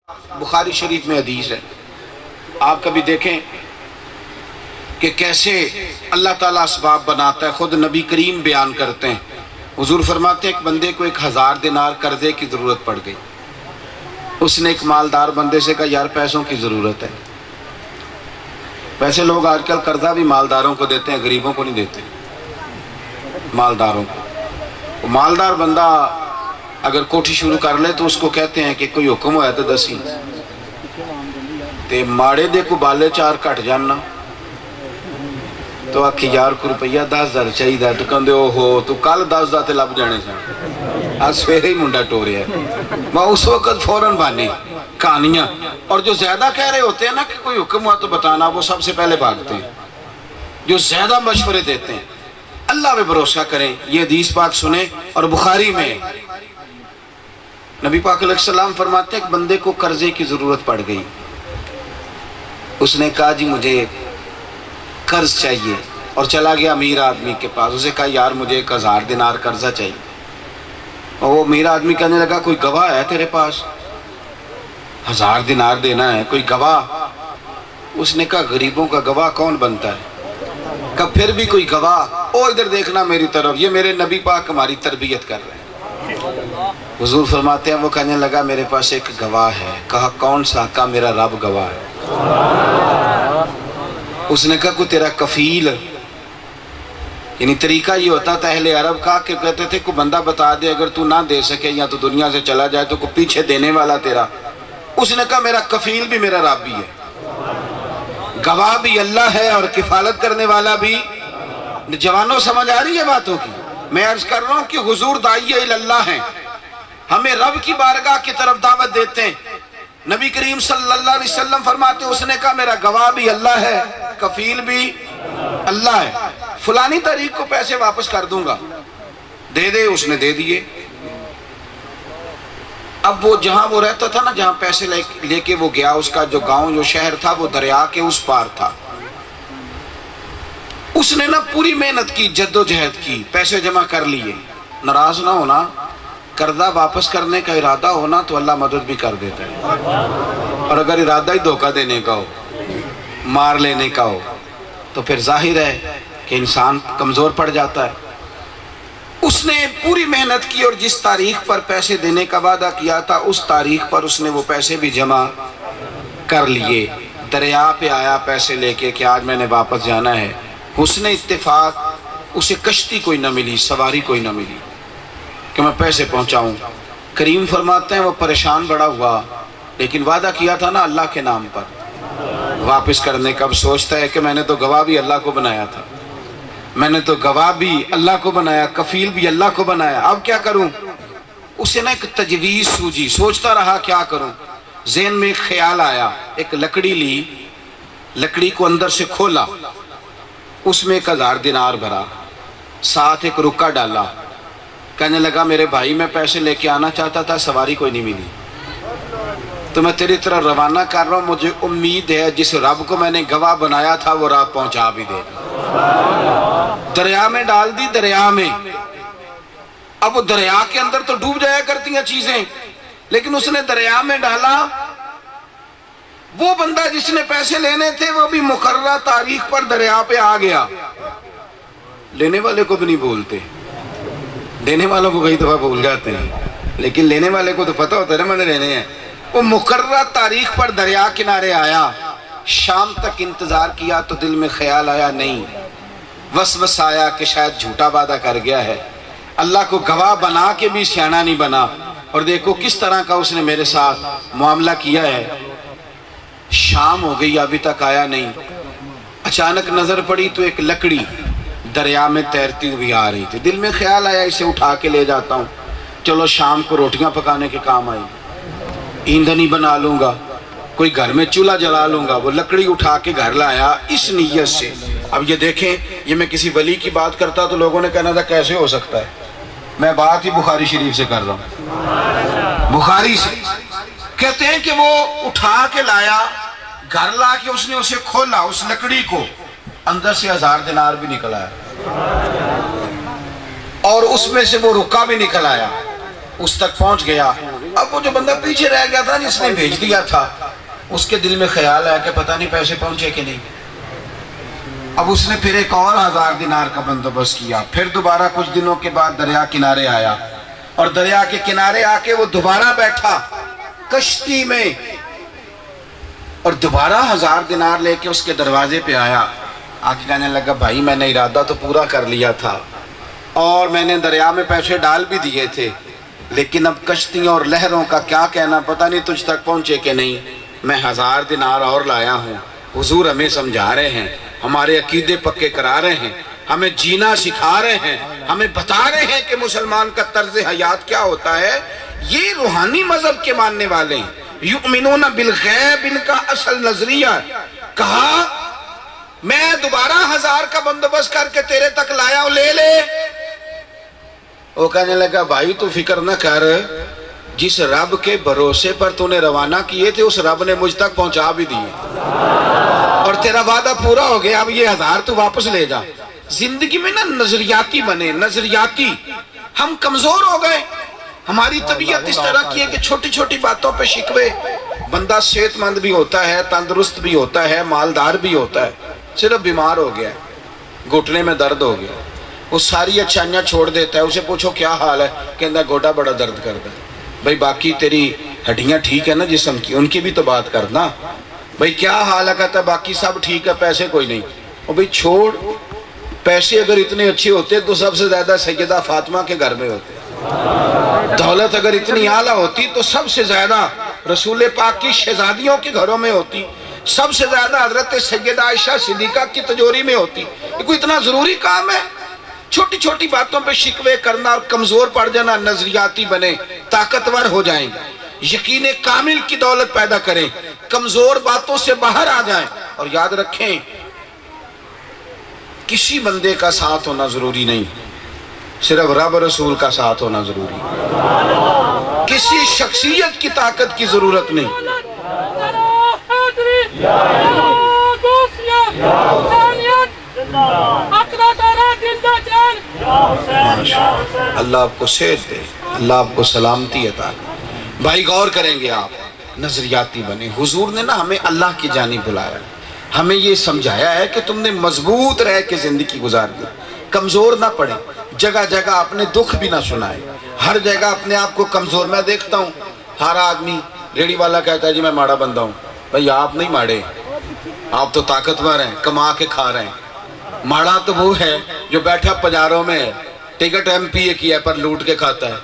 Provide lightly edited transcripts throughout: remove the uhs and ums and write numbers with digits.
بخاری شریف میں حدیث ہے، آپ کبھی دیکھیں کہ کیسے اللہ تعالیٰ اسباب بناتا ہے، خود نبی کریم بیان کرتے ہیں۔ حضور فرماتے ہیں ایک بندے کو 1000 دینار قرضے کی ضرورت پڑ گئی۔ اس نے ایک مالدار بندے سے کہا یار پیسوں کی ضرورت ہے۔ ویسے لوگ آج کل قرضہ بھی مالداروں کو دیتے ہیں، غریبوں کو نہیں دیتے، مالداروں کو۔ مالدار بندہ اگر کوٹھی شروع کر لے تو اس کو کہتے ہیں کہ کوئی حکم ہوا تو دسی تے ماڑے دے کو بالے 4 کٹ جانا تو آکھی یار کو روپیہ 10,000 چاہیے تو کہندے او ہو تو کل 10,000 تے لب جانے سن، آج سویرے ہی منڈا ٹوریا ہے۔ میں اس وقت فوراً بانے کہانیاں، اور جو زیادہ کہہ رہے ہوتے ہیں نا کہ کوئی حکم ہوا تو بتانا، وہ سب سے پہلے بھاگتے ہیں۔ جو زیادہ مشورے دیتے ہیں اللہ پہ بھروسہ کریں۔ یہ حدیث پاک سنیں، اور بخاری میں نبی پاک علیہ السلام فرماتے ہیں ایک بندے کو قرضے کی ضرورت پڑ گئی۔ اس نے کہا جی مجھے قرض چاہیے، اور چلا گیا امیر آدمی کے پاس۔ اسے کہا یار مجھے 1000 دینار قرضہ چاہیے۔ اور وہ امیر آدمی کہنے لگا کوئی گواہ ہے تیرے پاس؟ 1000 دینار دینا ہے، کوئی گواہ؟ اس نے کہا غریبوں کا گواہ کون بنتا ہے؟ کہا پھر بھی کوئی گواہ؟ او ادھر دیکھنا میری طرف، یہ میرے نبی پاک ہماری تربیت کر رہے ہیں۔ حضور فرماتے ہیں وہ کہنے لگا میرے پاس ایک گواہ ہے۔ کہا کون سا؟ کہا میرا رب گواہ ہے۔ اس نے کہا کوئی تیرا کفیل؟ یعنی طریقہ یہ ہوتا تھا اہل عرب کا کہ کہتے تھے کوئی بندہ بتا دے اگر تو نہ دے سکے یا تو دنیا سے چلا جائے تو کوئی پیچھے دینے والا تیرا۔ اس نے کہا میرا کفیل بھی میرا رب بھی ہے، گواہ بھی اللہ ہے اور کفالت کرنے والا بھی۔ جوانوں سمجھ آ رہی ہے باتوں کی؟ میں عرض کر رہا ہوں کہ حضور داعی اللہ ہیں، ہمیں رب کی بارگاہ کی طرف دعوت دیتے ہیں۔ نبی کریم صلی اللہ علیہ وسلم فرماتے اس نے کہا میرا گواہ بھی اللہ ہے، کفیل بھی اللہ ہے، فلانی تاریخ کو پیسے واپس کر دوں گا، دے دے۔ اس نے دے دیے۔ اب وہ جہاں وہ رہتا تھا نا، جہاں پیسے لے کے وہ گیا، اس کا جو گاؤں جو شہر تھا وہ دریا کے اس پار تھا۔ اس نے نا پوری محنت کی، جد و جہد کی، پیسے جمع کر لیے۔ ناراض نہ ہونا، قرضہ واپس کرنے کا ارادہ ہونا تو اللہ مدد بھی کر دیتا ہے، اور اگر ارادہ ہی دھوکہ دینے کا ہو، مار لینے کا ہو، تو پھر ظاہر ہے کہ انسان کمزور پڑ جاتا ہے۔ اس نے پوری محنت کی، اور جس تاریخ پر پیسے دینے کا وعدہ کیا تھا اس تاریخ پر اس نے وہ پیسے بھی جمع کر لیے۔ دریا پہ آیا پیسے لے کے کہ آج میں نے واپس جانا ہے۔ حسن اتفاق اسے کشتی کوئی نہ ملی، سواری کوئی نہ ملی کہ میں پیسے پہنچاؤں۔ کریم فرماتے ہیں وہ پریشان بڑا ہوا، لیکن وعدہ کیا تھا نا اللہ کے نام پر واپس کرنے کا۔ اب سوچتا ہے کہ میں نے تو گواہ بھی اللہ کو بنایا تھا، میں نے تو گواہ بھی اللہ کو بنایا، کفیل بھی اللہ کو بنایا، اب کیا کروں؟ اسے نا ایک تجویز سوجی، سوچتا رہا کیا کروں۔ ذہن میں ایک خیال آیا، ایک لکڑی لی، لکڑی کو اندر سے کھولا، اس میں 1000 دینار بھرا، ساتھ ایک رکا ڈالا۔ کہنے لگا میرے بھائی میں پیسے لے کے آنا چاہتا تھا، سواری کوئی نہیں ملی، تو میں تیری طرح روانہ کر رہا ہوں، مجھے امید ہے جس رب کو میں نے گواہ بنایا تھا وہ رب پہنچا بھی دے۔ دریا میں ڈال دی، دریا میں۔ اب وہ دریا کے اندر تو ڈوب جایا کرتی ہیں چیزیں، لیکن اس نے دریا میں ڈالا۔ وہ بندہ جس نے پیسے لینے تھے وہ بھی مقررہ تاریخ پر دریا پہ آ گیا۔ لینے والے کو بھی نہیں بولتے، دینے والوں کو کئی دفعہ بھول جاتے ہیں، لیکن لینے والے کو تو پتہ ہوتا ہے نا میں نے لینے ہیں۔ وہ مقررہ تاریخ پر دریا کنارے آیا، شام تک انتظار کیا تو دل میں خیال آیا نہیں، وسوسہ آیا کہ شاید جھوٹا وعدہ کر گیا ہے، اللہ کو گواہ بنا کے بھی سیانا نہیں بنا، اور دیکھو کس طرح کا اس نے میرے ساتھ معاملہ کیا ہے۔ شام ہو گئی ابھی تک آیا نہیں۔ اچانک نظر پڑی تو ایک لکڑی دریا میں تیرتی ہوئی آ رہی تھی۔ دل میں خیال آیا اسے اٹھا کے لے جاتا ہوں، چلو شام کو روٹیاں پکانے کے کام آئی، ایندھنی بنا لوں گا، کوئی گھر میں چولہا جلا لوں گا۔ وہ لکڑی اٹھا کے گھر لایا اس نیت سے۔ اب یہ دیکھیں، یہ میں کسی ولی کی بات کرتا تو لوگوں نے کہنا تھا کیسے ہو سکتا ہے، میں بات ہی بخاری شریف سے کر رہا ہوں، بخاری سے۔ کہتے ہیں کہ وہ اٹھا کے لایا، گھر لا کے اس نے اسے کھولا، اس لکڑی کو، اندر سے 1000 دینار بھی نکل آیا، اور اس میں سے وہ رکا بھی نکل آیا۔ اس تک پہنچ گیا، اب وہ جو بندہ پیچھے رہ گیا تھا جس نے بھیج دیا تھا اس کے دل میں خیال ہے کہ پتہ نہیں پیسے پہنچے کہ نہیں. اب اس نے پھر ایک اور 1000 دینار کا بندوبست کیا. پھر دوبارہ کچھ دنوں کے بعد دریا کنارے آیا اور دریا کے کنارے آ کے وہ دوبارہ بیٹھا کشتی میں اور دوبارہ 1000 دینار لے کے اس کے دروازے پہ آیا. آگے کہنے لگا بھائی میں نے ارادہ تو پورا کر لیا تھا اور میں نے دریا میں پیسے ڈال بھی دیے تھے, لیکن اب کشتیوں اور لہروں کا کیا کہنا, پتہ نہیں تجھ تک پہنچے کہ نہیں. میں 1000 دینار اور لایا ہوں. حضور ہمیں سمجھا رہے ہیں, ہمارے عقیدے پکے کرا رہے ہیں, ہمیں جینا سکھا رہے ہیں, ہمیں بتا رہے ہیں کہ مسلمان کا طرز حیات کیا ہوتا ہے. یہ روحانی مذہب کے ماننے والے ہیں. یؤمنون بالغیب ان کا اصل نظریہ ہے. کہا میں دوبارہ 1000 کا بندوبست کر کے تیرے تک لایا ہوں, لے لے. وہ کہنے لگا بھائی تو فکر نہ کر, جس رب کے بھروسے پر تو نے روانہ کیے تھے اس رب نے مجھ تک پہنچا بھی دیے اور تیرا وعدہ پورا ہو گیا. اب یہ 1000 تو واپس لے جا. زندگی میں نا نظریاتی بنے, نظریاتی. ہم کمزور ہو گئے, ہماری طبیعت اس طرح کی ہے کہ چھوٹی چھوٹی باتوں پہ شکوے. بندہ صحت مند بھی ہوتا ہے, تندرست بھی ہوتا ہے, مالدار بھی ہوتا ہے, صرف بیمار ہو گیا, گھٹنے میں درد ہو گیا, وہ ساری اچھائیاں چھوڑ دیتا ہے. اسے پوچھو کیا حال ہے, کہتا ہے گوٹا بڑا درد کرتا ہے. بھئی باقی تیری ہڈیاں ٹھیک ہے نا جسم کی, ان کی بھی تو بات کرنا. بھئی کیا حال ہے, کہتا ہے باقی سب ٹھیک ہے, پیسے کوئی نہیں. اور بھئی چھوڑ, پیسے اگر اتنے اچھے ہوتے تو سب سے زیادہ سیدہ فاطمہ کے گھر میں ہوتے. دولت اگر اتنی اعلیٰ ہوتی تو سب سے زیادہ رسول پاک کی شہزادیوں کے گھروں میں ہوتی, سب سے زیادہ حضرت سیدہ عائشہ صدیقہ کی تجوری میں ہوتی. یہ کوئی اتنا ضروری کام ہے؟ چھوٹی چھوٹی باتوں پہ شکوے کرنا اور کمزور پڑ جانا. نظریاتی بنے, طاقتور ہو جائیں, یقین کامل کی دولت پیدا کریں, کمزور باتوں سے باہر آ جائیں. اور یاد رکھیں کسی بندے کا ساتھ ہونا ضروری نہیں, صرف رب رسول کا ساتھ ہونا ضروری. کسی شخصیت کی طاقت کی ضرورت نہیں. اللہ آپ کو صحت دے, اللہ آپ کو سلامتی عطا کرے. بھائی غور کریں گے آپ, نظریاتی بنے. حضور نے نا ہمیں اللہ کی جانب بلایا, ہمیں یہ سمجھایا ہے کہ تم نے مضبوط رہ کے زندگی گزار دی, کمزور نہ پڑے, جگہ جگہ اپنے دکھ بھی نہ سنائے, ہر جگہ اپنے آپ کو کمزور. میں دیکھتا ہوں ہر آدمی, ریڑی والا کہتا ہے جی میں ماڑا بندہ ہوں. بھئی آپ نہیں ماڑے, آپ تو طاقتور ہیں, کما کے کھا رہے ہیں. ماڑا تو وہ ہے جو بیٹھا پجاروں میں ہے, ٹکٹ ایم پی اے کیا پر لوٹ کے کھاتا ہے.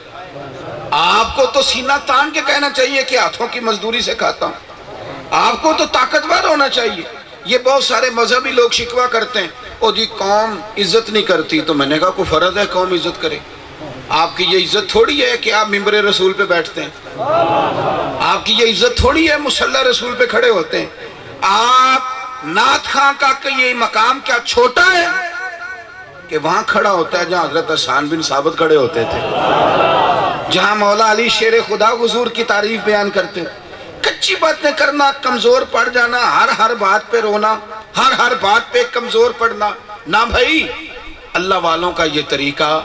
آپ کو تو سینہ تان کے کہنا چاہیے کہ ہاتھوں کی مزدوری سے کھاتا ہوں. آپ کو تو طاقتور ہونا چاہیے. یہ بہت سارے مذہبی لوگ شکوہ کرتے ہیں, او جی قوم عزت نہیں کرتی. تو میں نے کہا کوئی فرض ہے قوم عزت کرے؟ آپ کی یہ عزت تھوڑی ہے کہ آپ ممبر رسول پہ بیٹھتے ہیں, آپ کی یہ عزت تھوڑی ہے مصلی رسول پہ کھڑے ہوتے ہیں. آپ نعت خان کا کہ یہ مقام کیا چھوٹا ہے کہ وہاں کھڑا ہوتا ہے جہاں حضرت حسان بن ثابت کھڑے ہوتے تھے, جہاں مولا علی شیر خدا حضور کی تعریف بیان کرتے. کچی باتیں کرنا, کمزور پڑ جانا, ہر بات پہ رونا, ہر بات پہ کمزور پڑنا, نہ بھائی. اللہ والوں کا یہ طریقہ